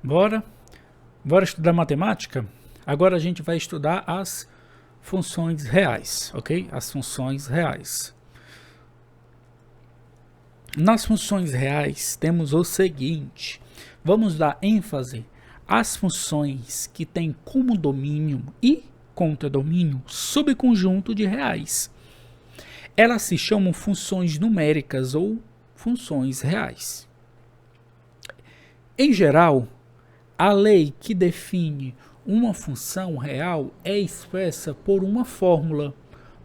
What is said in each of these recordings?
Bora? Bora estudar matemática? Agora a gente vai estudar as funções reais, ok? As funções reais. Nas funções reais temos o seguinte: vamos dar ênfase às funções que têm como domínio e contradomínio subconjunto de reais. Elas se chamam funções numéricas ou funções reais. Em geral, a lei que define uma função real é expressa por uma fórmula,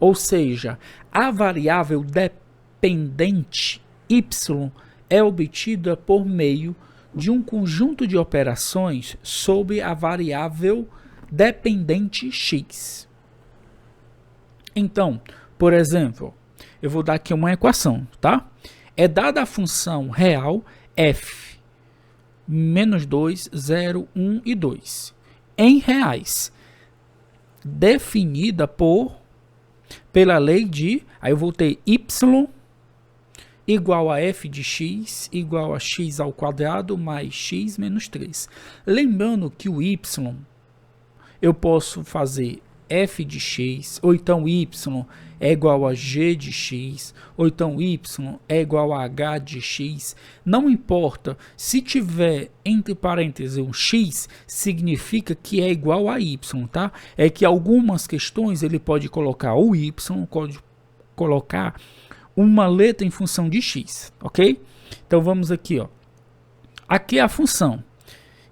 ou seja, a variável dependente y é obtida por meio de um conjunto de operações sobre a variável dependente x. Então, por exemplo, eu vou dar aqui uma equação, tá? É dada a função real f menos 2, 0, 1 e 2 em reais, definida pela lei de, aí eu vou ter y igual a f de x igual a x ao quadrado mais x menos 3. Lembrando que o y eu posso fazer f de x, ou então y é igual a g de x, ou então y é igual a h de x. Não importa, se tiver entre parênteses um x, significa que é igual a y, tá? É que algumas questões ele pode colocar o y, pode colocar uma letra em função de x, ok? Então vamos aqui, ó. Aqui é a função.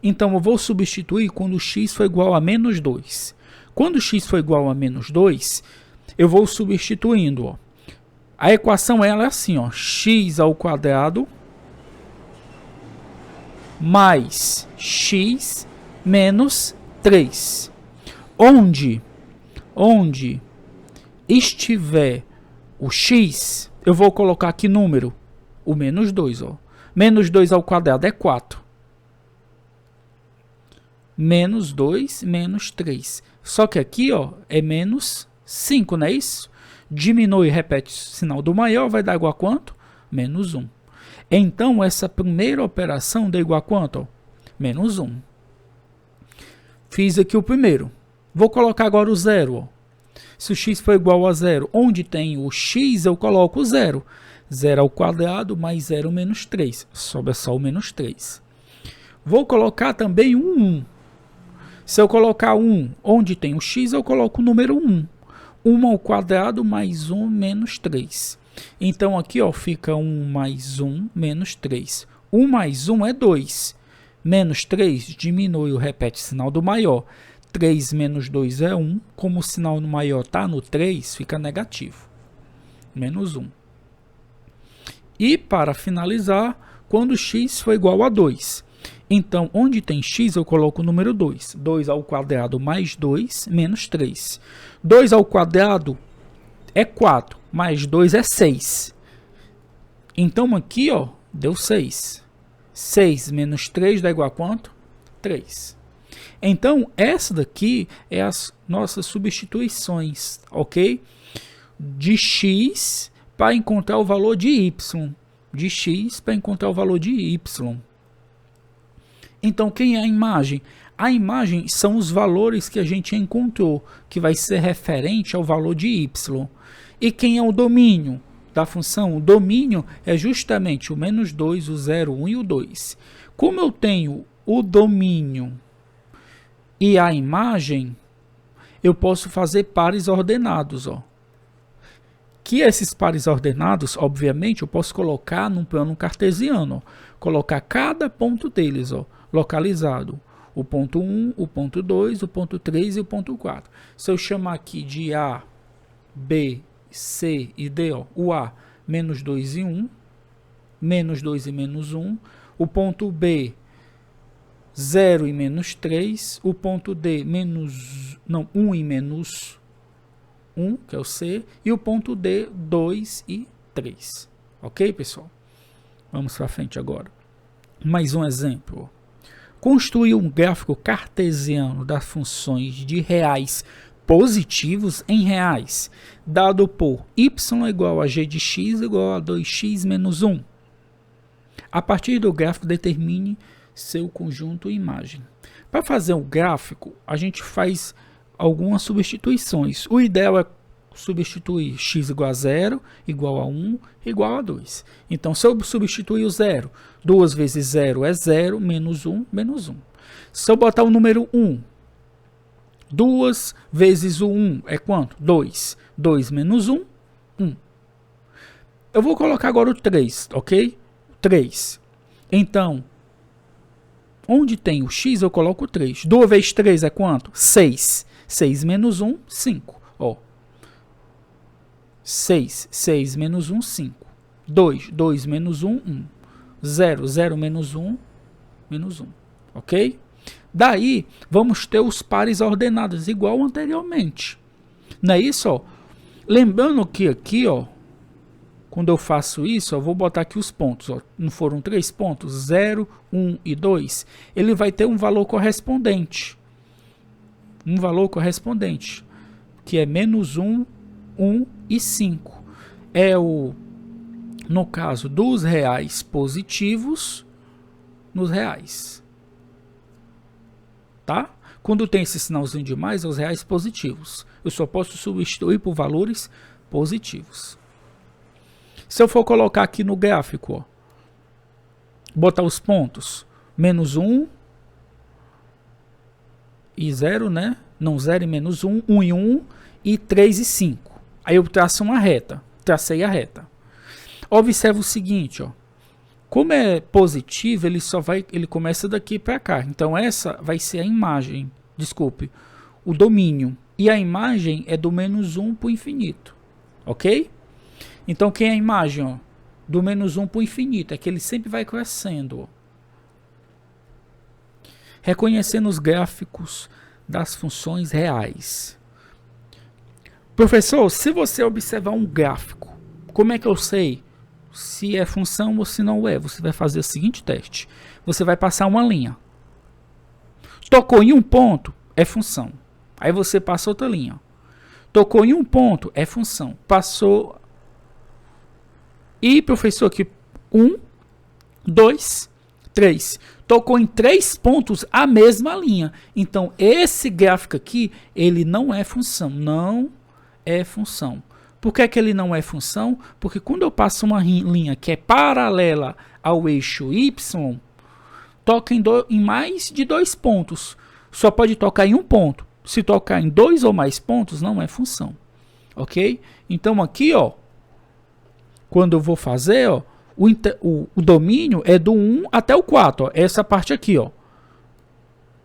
Então eu vou substituir quando x for igual a menos 2. Quando x for igual a menos 2, eu vou substituindo, ó. A equação ela é assim, ó, x ao quadrado mais x menos 3. Onde estiver o x, eu vou colocar aqui número, o menos 2, ó. Menos 2 ao quadrado é 4. Menos 2, menos 3. Só que aqui, ó, é menos 5, não é isso? Diminui e repete o sinal do maior, vai dar igual a quanto? Menos 1. Então, essa primeira operação dá igual a quanto? Ó? Menos 1. Fiz aqui o primeiro. Vou colocar agora o zero, ó. Se o x for igual a 0, onde tem o x, eu coloco o 0. 0 ao quadrado mais 0 menos 3. Sobra só o menos 3. Vou colocar também um 1. Se eu colocar 1 onde tem o x, eu coloco o número 1. 1 ao quadrado mais 1 menos 3. Então, aqui ó, fica 1 mais 1 menos 3. 1 mais 1 é 2. Menos 3 diminui, repete o sinal do maior. 3 menos 2 é 1. Como o sinal do maior está no 3, fica negativo. Menos 1. E, para finalizar, quando x for igual a 2. Então, onde tem x, eu coloco o número 2. 2 ao quadrado mais 2, menos 3. 2 ao quadrado é 4, mais 2 é 6. Então, aqui, ó, deu 6. 6 menos 3 dá igual a quanto? 3. Então, essa daqui é as nossas substituições, ok? De x para encontrar o valor de y. De x para encontrar o valor de y. Então, quem é a imagem? A imagem são os valores que a gente encontrou, que vai ser referente ao valor de y. E quem é o domínio da função? O domínio é justamente o menos 2, o 0, 1 e o 2. Como eu tenho o domínio e a imagem, eu posso fazer pares ordenados, ó. Que esses pares ordenados, obviamente, eu posso colocar num plano cartesiano, ó. Colocar cada ponto deles, ó, localizado. O ponto 1, o ponto 2, o ponto 3 e o ponto 4. Se eu chamar aqui de A, B, C e D, ó, o A, menos 2 e 1, menos 2 e menos 1, o ponto B, 0 e menos 3, o ponto D, 1 e menos 1, que é o C, e o ponto D, 2 e 3. Ok, pessoal? Vamos para frente agora. Mais um exemplo. Construir um gráfico cartesiano das funções de reais positivos em reais, dado por y igual a g de x igual a 2x menos 1. A partir do gráfico, determine seu conjunto imagem. Para fazer um gráfico, a gente faz algumas substituições. O ideal é substituir x igual a 0, igual a 1, igual a 2. Então, se eu substituir o 0, 2 vezes 0 é 0, menos 1, menos 1. Se eu botar o número 1, 2 vezes o 1 é quanto? 2. 2 menos 1, 1. Eu vou colocar agora o 3, ok? 3. Então, onde tem o x, eu coloco o 3. 2 vezes 3 é quanto? 6. 6 menos 1, 5. Ó. 6. 6 menos 1, 5. 2. 2 menos 1, 1. 0. 0 menos 1, menos 1. Ok? Daí, vamos ter os pares ordenados, igual anteriormente. Não é isso? Ó? Lembrando que aqui, ó, quando eu faço isso, eu vou botar aqui os pontos. Ó. Não foram 3 pontos? 0, 1 e 2. Ele vai ter um valor correspondente. Um valor correspondente. Que é menos 1, 1 e 5. É o, no caso dos reais positivos, nos reais. Tá? Quando tem esse sinalzinho de mais, é os reais positivos. Eu só posso substituir por valores positivos. Se eu for colocar aqui no gráfico, ó, botar os pontos, menos 1 e 0, né? Não, 0 e menos 1, 1 e 1 e 3 e 5. Aí eu traço uma reta, tracei a reta. Observa o seguinte, ó. Como é positivo, ele começa daqui para cá. Então essa vai ser a imagem, desculpe, o domínio. E a imagem é do menos 1 para o infinito, ok? Então, quem é a imagem? Ó, do menos 1 para o infinito. É que ele sempre vai crescendo. Ó. Reconhecendo os gráficos das funções reais. Professor, se você observar um gráfico, como é que eu sei se é função ou se não é? Você vai fazer o seguinte teste. Você vai passar uma linha. Tocou em um ponto, é função. Aí você passa outra linha. Tocou em um ponto, é função. Passou... E, professor, aqui 1, 2, 3. Tocou em 3 pontos a mesma linha. Então, esse gráfico aqui, ele não é função. Não é função. Por que ele não é função? Porque quando eu passo uma linha que é paralela ao eixo Y, toca em mais de 2 pontos. Só pode tocar em um ponto. Se tocar em 2 ou mais pontos, não é função. Ok? Então, aqui, ó. Quando eu vou fazer, ó, o domínio é do 1 até o 4. Ó, essa parte aqui, ó,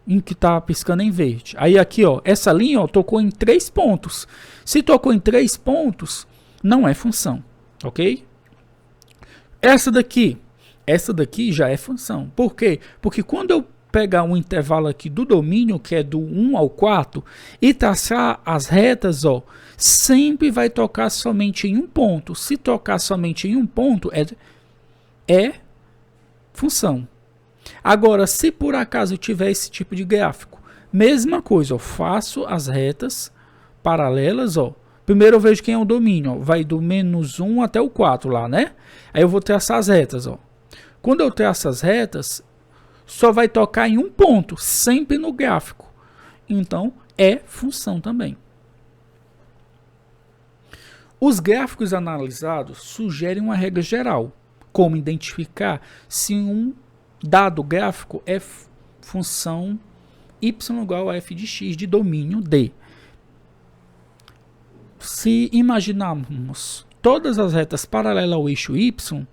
em que está piscando em verde. Aí aqui, ó, essa linha, ó, tocou em 3 pontos. Se tocou em 3 pontos, não é função, ok? Essa daqui já é função. Por quê? Porque quando eu pegar um intervalo aqui do domínio, que é do 1 ao 4, e traçar as retas, ó, sempre vai tocar somente em um ponto. Se tocar somente em um ponto, é função. Agora, se por acaso eu tiver esse tipo de gráfico, mesma coisa, ó, faço as retas paralelas, ó. Primeiro eu vejo quem é o domínio, ó, vai do menos 1 até o 4 lá, né? Aí eu vou traçar as retas, ó. Quando eu traço as retas, só vai tocar em um ponto, sempre no gráfico. Então, é função também. Os gráficos analisados sugerem uma regra geral, como identificar se um dado gráfico é função y igual a f de x de domínio D. Se imaginarmos todas as retas paralelas ao eixo y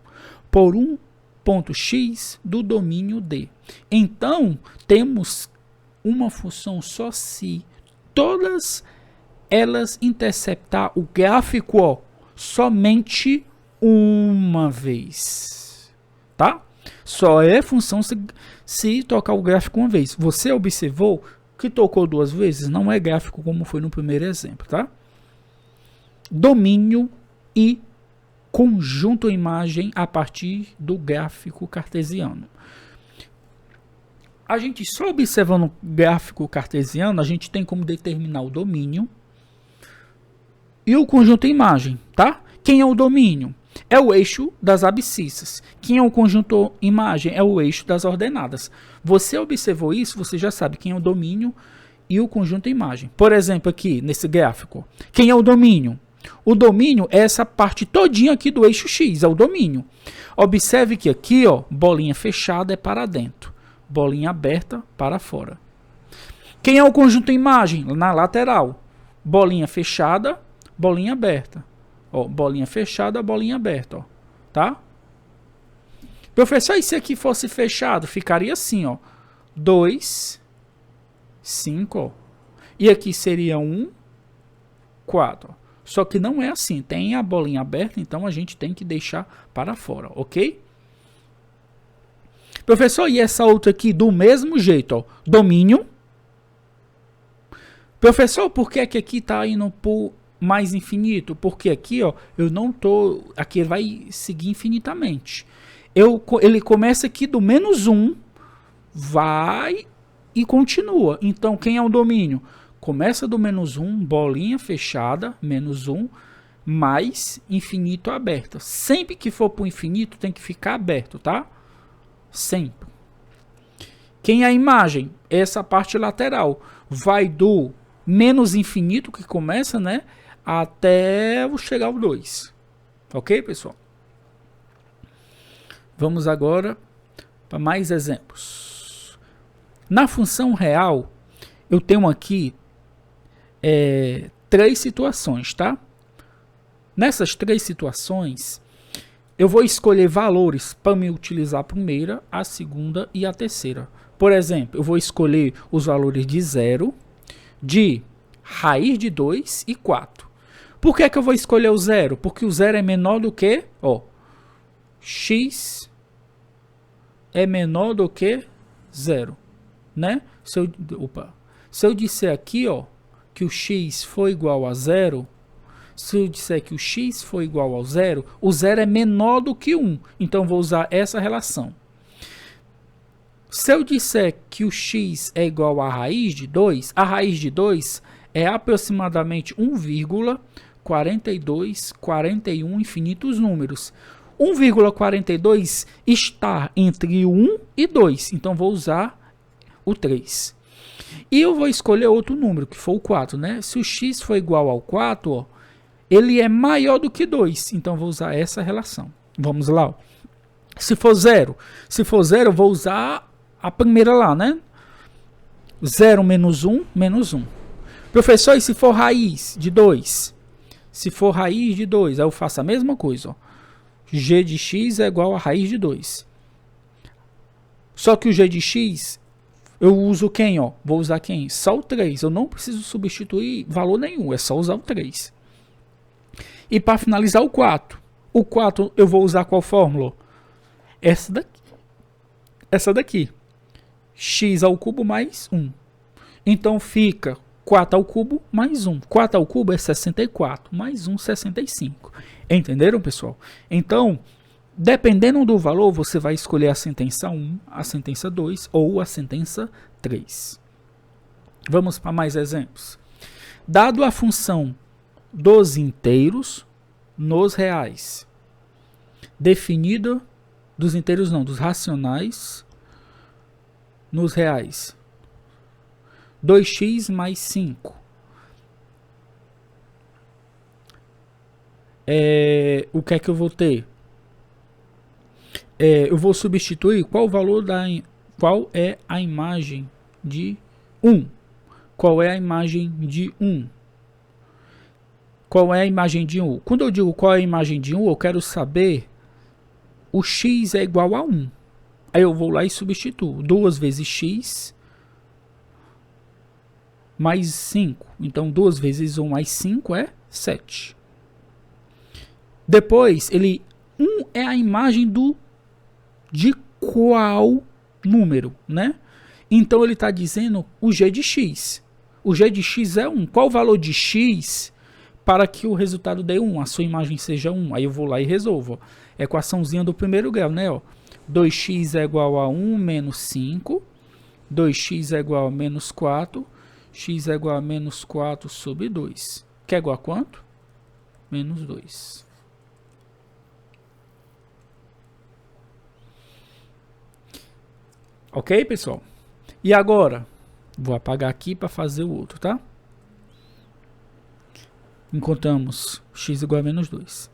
por um ponto x do domínio D. Então, temos uma função só se todas elas interceptar o gráfico, ó, somente uma vez. Tá? Só é função se tocar o gráfico uma vez. Você observou que tocou 2 vezes? Não é gráfico como foi no primeiro exemplo, tá? Domínio e conjunto imagem a partir do gráfico cartesiano. A gente só observando o gráfico cartesiano, a gente tem como determinar o domínio e o conjunto imagem, tá? Quem é o domínio? É o eixo das abscissas. Quem é o conjunto imagem? É o eixo das ordenadas. Você observou isso, você já sabe quem é o domínio e o conjunto imagem. Por exemplo, aqui nesse gráfico, quem é o domínio? O domínio é essa parte todinha aqui do eixo X, é o domínio. Observe que aqui, ó, bolinha fechada é para dentro, bolinha aberta para fora. Quem é o conjunto imagem? Na lateral, bolinha fechada, bolinha aberta. Ó, bolinha fechada, bolinha aberta, ó, tá? Professor, e se aqui fosse fechado, ficaria assim, ó, 2, 5, ó. E aqui seria 1, 4, ó. Só que não é assim, tem a bolinha aberta, então a gente tem que deixar para fora, ok? Professor, e essa outra aqui do mesmo jeito, ó, domínio. Professor, por que aqui está indo por mais infinito? Porque aqui, ó, eu não tô, aqui vai seguir infinitamente. Ele começa aqui do -1, vai e continua. Então, quem é o domínio? Começa do -1, bolinha fechada, -1, mais infinito aberto. Sempre que for para o infinito, tem que ficar aberto, tá? Sempre. Quem é a imagem? Essa parte lateral. Vai do menos infinito, que começa, né? Até chegar ao 2. Ok, pessoal? Vamos agora para mais exemplos. Na função real, eu tenho aqui 3 situações, tá? Nessas 3 situações, eu vou escolher valores para me utilizar a primeira, a segunda e a terceira. Por exemplo, eu vou escolher os valores de 0, de raiz de 2 e 4. Por que eu vou escolher o 0? Porque o 0 é menor do que, ó, x é menor do que 0, né? Se eu disser aqui, ó, que o x for igual a 0, se eu disser que o x for igual ao 0, o 0 é menor do que 1. Então, vou usar essa relação. Se eu disser que o x é igual à raiz de 2, a raiz de 2 é aproximadamente 1,4241 infinitos números. 1,42 está entre 1 e 2, então vou usar o 3. E eu vou escolher outro número, que for o 4, né? Se o x for igual ao 4, ó, ele é maior do que 2, então vou usar essa relação. Vamos lá, ó. Se for 0, eu vou usar a primeira lá, né? 0 menos 1, menos 1. Professor, e se for raiz de 2? Se for raiz de 2, aí eu faço a mesma coisa, ó. G de x é igual a raiz de 2. Só que o g de x, eu uso quem, ó? Vou usar quem? Só o 3. Eu não preciso substituir valor nenhum, é só usar o 3. E para finalizar o 4. O 4 eu vou usar qual fórmula? Essa daqui. Essa daqui. X ao cubo mais 1. Então fica 4 ao cubo mais 1. 4 ao cubo é 64, mais 1, 65. Entenderam, pessoal? Então, dependendo do valor, você vai escolher a sentença 1, a sentença 2 ou a sentença 3. Vamos para mais exemplos. Dado a função dos inteiros nos reais, definida dos inteiros não, dos racionais nos reais, 2x mais 5. O que é que eu vou ter? Eu vou substituir qual é a imagem de 1? Qual é a imagem de 1? Qual é a imagem de 1? Quando eu digo qual é a imagem de 1, eu quero saber o x é igual a 1. Aí eu vou lá e substituo. 2 vezes x mais 5. Então, 2 vezes 1 mais 5 é 7. Depois, 1 é a imagem de qual número, né? Então, ele está dizendo o g de x. O g de x é 1. Qual o valor de x para que o resultado dê 1? A sua imagem seja 1. Aí eu vou lá e resolvo. Equaçãozinha do primeiro grau, né? Ó. 2x é igual a 1 menos 5. 2x é igual a menos 4. X é igual a menos 4 sobre 2. Que é igual a quanto? Menos 2. Ok, pessoal? E agora, vou apagar aqui para fazer o outro, tá? Encontramos x igual a menos 2.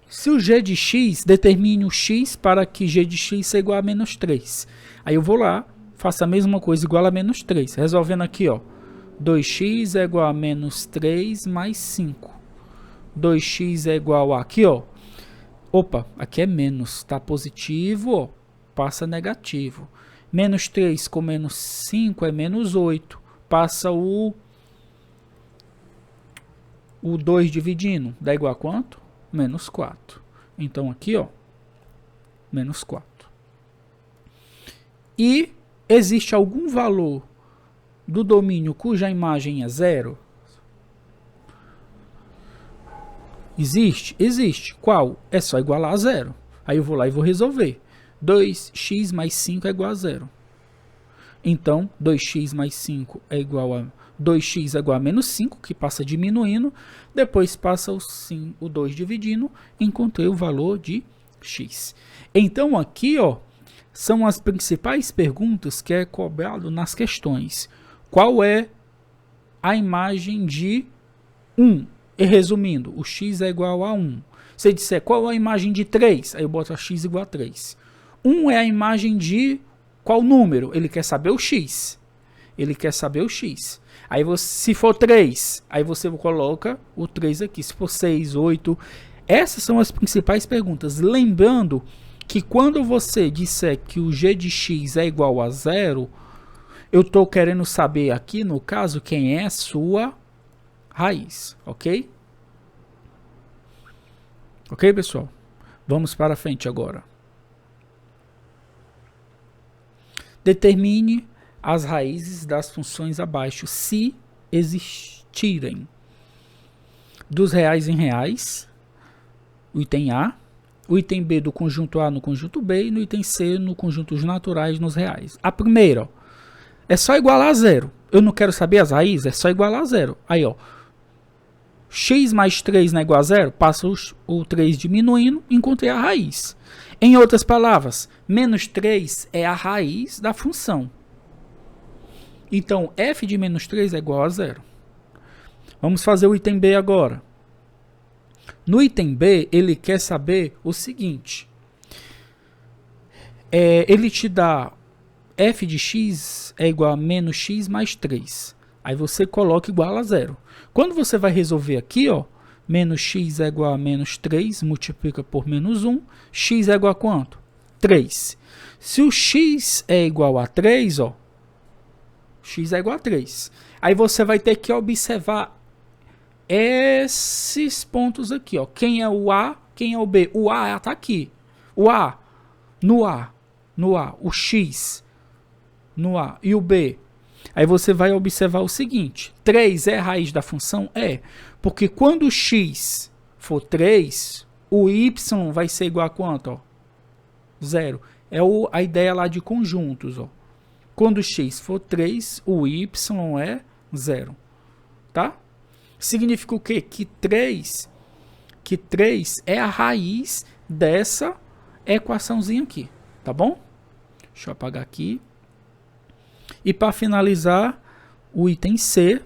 Se o g de x, determine o x para que g de x seja igual a menos 3. Aí eu vou lá, faço a mesma coisa igual a menos 3. Resolvendo aqui, ó. 2x é igual a menos 3 mais 5. 2x é igual a... Aqui, ó. Opa, aqui é menos. Tá positivo, ó. Passa negativo. Menos 3 com menos 5 é menos 8. Passa o 2 dividindo. Dá igual a quanto? Menos 4. Então aqui, ó. Menos 4. E existe algum valor do domínio cuja imagem é zero? Existe? Existe. Qual? É só igualar a zero. Aí eu vou lá e vou resolver. 2x mais 5 é igual a zero. Então, 2x mais 5 é igual a... 2x é igual a menos 5, que passa diminuindo. Depois passa o 2 dividindo. Encontrei o valor de x. Então, aqui, ó, são as principais perguntas que é cobrado nas questões. Qual é a imagem de 1? E resumindo, o x é igual a 1. Se disser qual é a imagem de 3, aí eu boto a x igual a 3. 1 é a imagem de qual número? Ele quer saber o x. Ele quer saber o x. Aí você, se for 3, aí você coloca o 3 aqui. Se for 6, 8. Essas são as principais perguntas. Lembrando que quando você disser que o g de x é igual a 0, eu estou querendo saber aqui, no caso, quem é a sua raiz, ok? Ok, pessoal? Vamos para frente agora. Determine as raízes das funções abaixo, se existirem. Dos reais em reais, o item A, o item B do conjunto A no conjunto B e no item C no conjuntos naturais nos reais. A primeira, ó, é só igualar a zero. Eu não quero saber as raízes, é só igualar a zero. Aí, ó, x mais 3 não é igual a zero? Passa o 3 diminuindo, encontrei a raiz. Em outras palavras, menos 3 é a raiz da função. Então, f de menos 3 é igual a zero. Vamos fazer o item B agora. No item B, ele quer saber o seguinte. Ele te dá f de x é igual a menos x mais 3. Aí você coloca igual a zero. Quando você vai resolver aqui, ó, menos x é igual a menos 3, multiplica por menos 1. X é igual a quanto? 3. Se o x é igual a 3, ó, x é igual a 3. Aí você vai ter que observar esses pontos aqui, ó. Quem é o A, quem é o B? O A está aqui. O A, no A, o X, no A e o B. Aí você vai observar o seguinte, 3 é a raiz da função? É, porque quando o X for 3, o Y vai ser igual a quanto? Ó? 0. É a ideia lá de conjuntos, ó. Quando o x for 3, o y é 0. Tá? Significa o quê? Que 3 é a raiz dessa equaçãozinha aqui. Tá bom? Deixa eu apagar aqui. E para finalizar, o item C.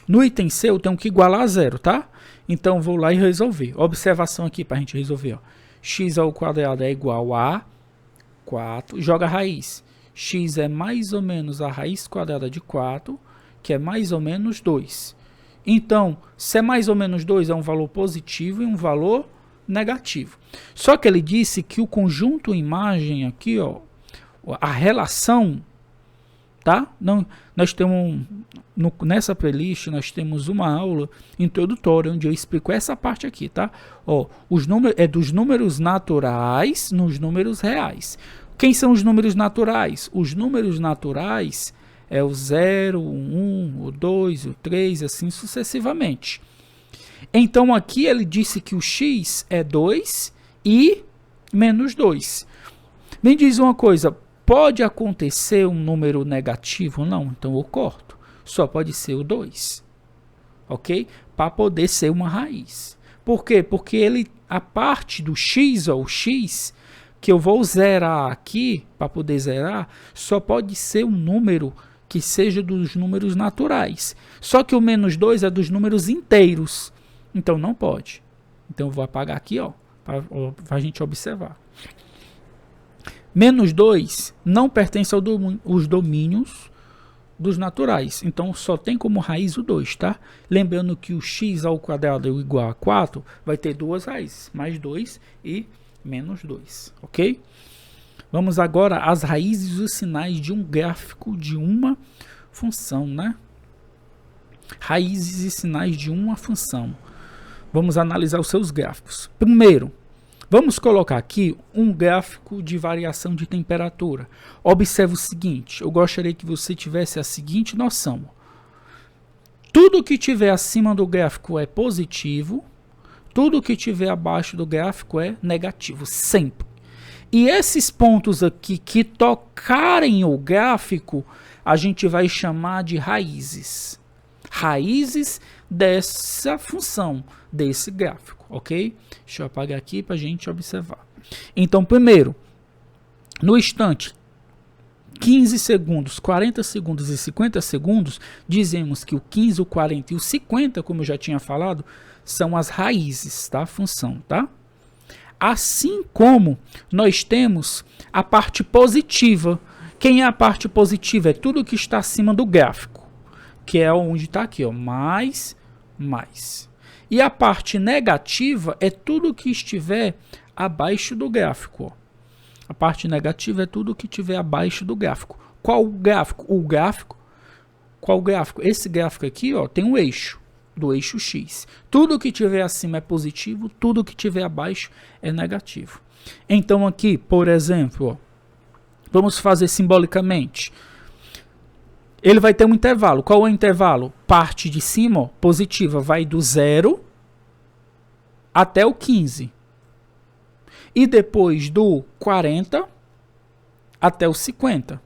No item C eu tenho que igualar a 0, tá? Então vou lá e resolver. Observação aqui para a gente resolver. Ó. X ao quadrado é igual a 4. Joga a raiz. X é mais ou menos a raiz quadrada de 4, que é mais ou menos 2. Então, se é mais ou menos 2, é um valor positivo e um valor negativo. Só que ele disse que o conjunto imagem aqui, ó, a relação, tá? Não, nós temos, nessa playlist, nós temos uma aula introdutória, onde eu explico essa parte aqui, tá? Ó, os números, é dos números naturais nos números reais. Quem são os números naturais? Os números naturais é o 0, o 1, o 2, o 3, assim sucessivamente. Então aqui ele disse que o x é 2 e menos 2. Me diz uma coisa, pode acontecer um número negativo? Não, então eu corto. Só pode ser o 2, ok? Para poder ser uma raiz. Por quê? Porque a parte do x, ó, o x, que eu vou zerar aqui, para poder zerar, só pode ser um número que seja dos números naturais. Só que o menos 2 é dos números inteiros. Então não pode. Então eu vou apagar aqui, ó, para a gente observar. Menos 2 não pertence aos domínios dos naturais. Então só tem como raiz o 2, tá? Lembrando que o x ao quadrado é igual a 4, vai ter duas raízes, mais 2 e menos 2, ok? Vamos agora às raízes e os sinais de um gráfico de uma função, né? Raízes e sinais de uma função. Vamos analisar os seus gráficos. Primeiro, vamos colocar aqui um gráfico de variação de temperatura. Observe o seguinte, eu gostaria que você tivesse a seguinte noção. Tudo que tiver acima do gráfico é positivo, tudo que tiver abaixo do gráfico é negativo, sempre. E esses pontos aqui que tocarem o gráfico, a gente vai chamar de raízes. Raízes dessa função, desse gráfico, ok? Deixa eu apagar aqui para a gente observar. Então, primeiro, no instante 15 segundos, 40 segundos e 50 segundos, dizemos que o 15, o 40 e o 50, como eu já tinha falado, são as raízes da função, tá? Assim como nós temos a parte positiva. Quem é a parte positiva? É tudo que está acima do gráfico, que é onde está aqui, ó, mais. E a parte negativa é tudo que estiver abaixo do gráfico, ó. A parte negativa é tudo que estiver abaixo do gráfico. Qual o gráfico? Qual gráfico? Esse gráfico aqui, ó, tem um eixo, do eixo X. Tudo que tiver acima é positivo, tudo que tiver abaixo é negativo. Então aqui, por exemplo, ó, vamos fazer simbolicamente. Ele vai ter um intervalo. Qual é o intervalo? Parte de cima, ó, positiva, vai do 0 até o 15. E depois do 40 até o 50.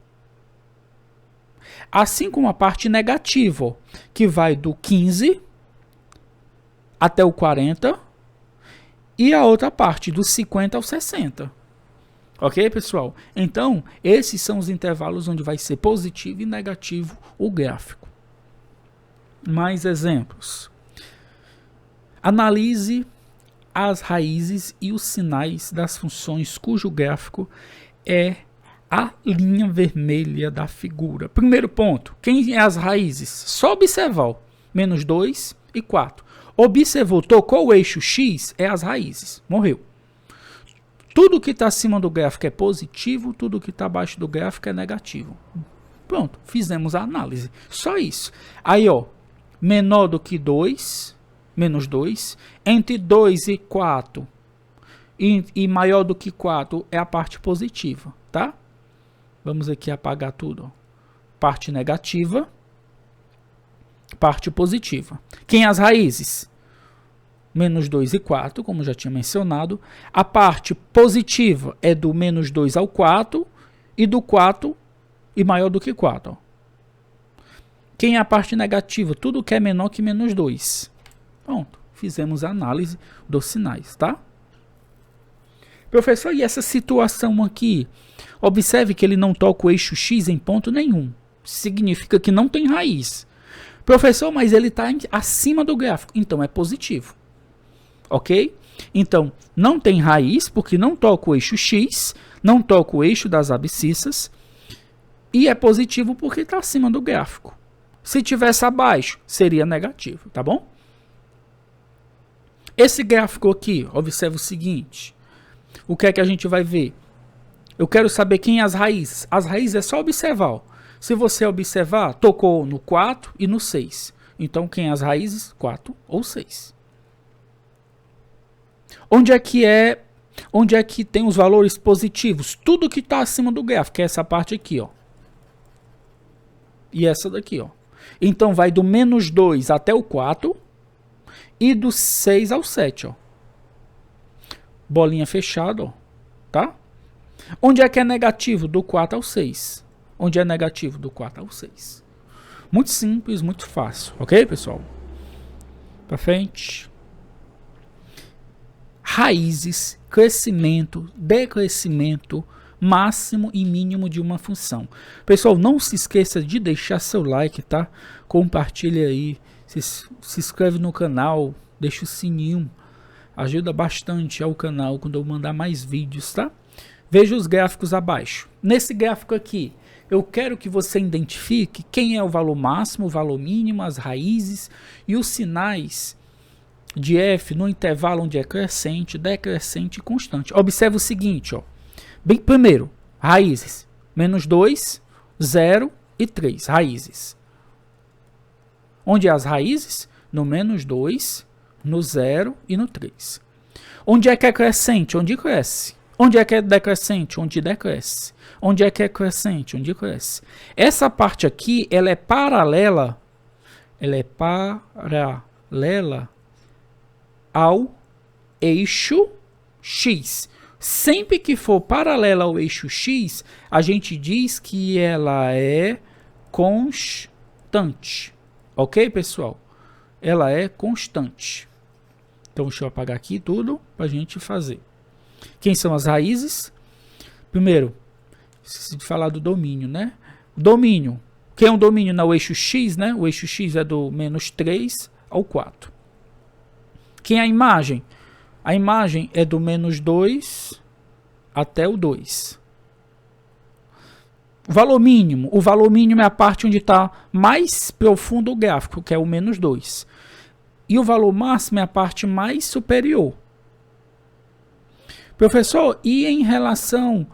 Assim como a parte negativa, ó, que vai do 15 até o 40. E a outra parte do 50 ao 60. Ok, pessoal? Então, esses são os intervalos onde vai ser positivo e negativo o gráfico. Mais exemplos. Analise as raízes e os sinais das funções cujo gráfico é a linha vermelha da figura. Primeiro ponto, quem é as raízes? Só observar, ó, menos 2 e 4. Observou, tocou o eixo X, é as raízes, morreu. Tudo que está acima do gráfico é positivo, tudo que está abaixo do gráfico é negativo. Pronto, fizemos a análise. Só isso. Aí, ó, menor do que 2, menos 2, entre 2 e 4 e maior do que 4 é a parte positiva, tá? Vamos aqui apagar tudo, ó. Parte negativa, parte positiva. Quem é as raízes? Menos 2 e 4, como já tinha mencionado. A parte positiva é do menos 2 ao 4 e do 4 e maior do que 4. Ó. Quem é a parte negativa? Tudo que é menor que menos 2. Pronto, fizemos a análise dos sinais, tá? Professor, e essa situação aqui? Observe que ele não toca o eixo X em ponto nenhum. Significa que não tem raiz. Professor, mas ele está acima do gráfico. Então é positivo. Ok? Então, não tem raiz, porque não toca o eixo X, não toca o eixo das abscissas, e é positivo porque está acima do gráfico. Se tivesse abaixo, seria negativo, tá bom? Esse gráfico aqui, observe o seguinte, o que é que a gente vai ver? Eu quero saber quem é as raízes. As raízes é só observar. Ó. Se você observar, tocou no 4 e no 6. Então, quem é as raízes? 4 ou 6. Onde é que tem os valores positivos? Tudo que está acima do gráfico, é essa parte aqui, ó. E essa daqui, ó. Então, vai do menos 2 até o 4 e do 6 ao 7, ó. Bolinha fechada, ó. Tá? Onde é que é negativo? Do 4 ao 6. Onde é negativo? Do 4 ao 6. Muito simples, muito fácil. Ok, pessoal? Pra frente. raízes, crescimento, decrescimento, máximo e mínimo de uma função. Pessoal, não se esqueça de deixar seu like, tá? Compartilha aí, se inscreve no canal, deixa o sininho, ajuda bastante ao canal quando eu mandar mais vídeos, tá? Veja os gráficos abaixo. Nesse gráfico aqui, eu quero que você identifique quem é o valor máximo, o valor mínimo, as raízes e os sinais de f no intervalo onde é crescente, decrescente e constante. Observe o seguinte, ó. Bem, primeiro, raízes. Menos 2, 0 e 3. Raízes. Onde é as raízes? No menos 2, no 0 e no 3. Onde é que é crescente? Onde cresce. Onde é que é decrescente? Onde decresce. Onde é que é crescente? Onde cresce. Essa parte aqui, ela é paralela. Ela é paralela ao eixo X. Sempre que for paralela ao eixo X, a gente diz que ela é constante. Ok, pessoal? Ela é constante. Então, deixa eu apagar aqui tudo para a gente fazer. Quem são as raízes? Primeiro, esqueci de falar do domínio, né? Domínio. Quem é um domínio no eixo X, né? O eixo X é do menos 3 ao 4. Quem é a imagem? A imagem é do menos 2 até o 2. O valor mínimo. O valor mínimo é a parte onde está mais profundo o gráfico, que é o menos 2. E o valor máximo é a parte mais superior. Professor, e em relação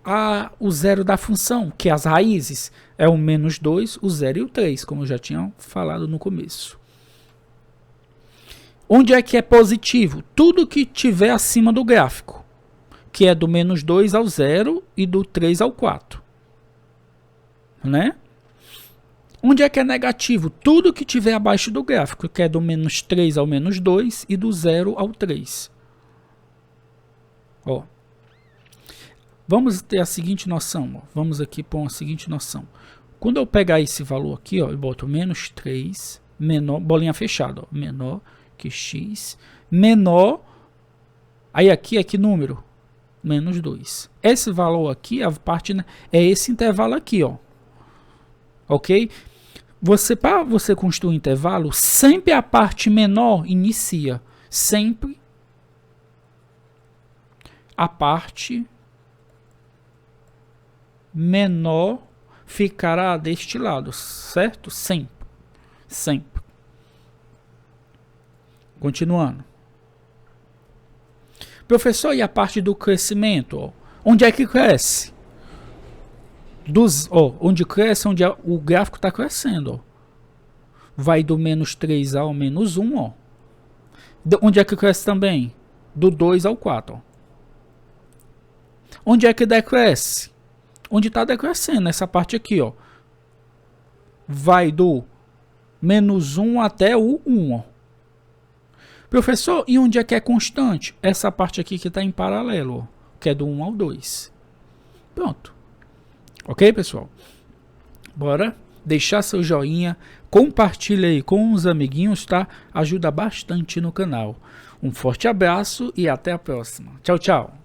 ao zero da função, que as raízes é o menos 2, o 0 e o 3, como eu já tinha falado no começo. Onde é que é positivo? Tudo que tiver acima do gráfico, que é do menos 2 ao 0 e do 3 ao 4. Né? Onde é que é negativo? Tudo que tiver abaixo do gráfico, que é do menos 3 ao menos 2 e do 0 ao 3. Ó. Vamos ter a seguinte noção. Ó. Vamos aqui pôr a seguinte noção. Quando eu pegar esse valor aqui, ó, eu boto menos 3, menor, bolinha fechada, ó, menor que x, menor, aí aqui é que número? Menos 2. Esse valor aqui, a parte, né, é esse intervalo aqui, ó. Ok? Para você construir um intervalo, sempre a parte menor inicia. Sempre a parte menor ficará deste lado, certo? Sempre. Sempre. Continuando. Professor, e a parte do crescimento? Ó, onde é que cresce? Onde cresce, onde o gráfico está crescendo. Ó. Vai do menos 3 ao menos 1. Ó. Onde é que cresce também? Do 2 ao 4. Ó. Onde é que decresce? Onde está decrescendo? Essa parte aqui. Ó. Vai do menos 1 até o 1. Ó. Professor, e onde é que é constante? Essa parte aqui que está em paralelo, ó, que é do 1 ao 2. Pronto. Ok, pessoal? Bora deixar seu joinha, compartilha aí com os amiguinhos, tá? Ajuda bastante no canal. Um forte abraço e até a próxima. Tchau, tchau.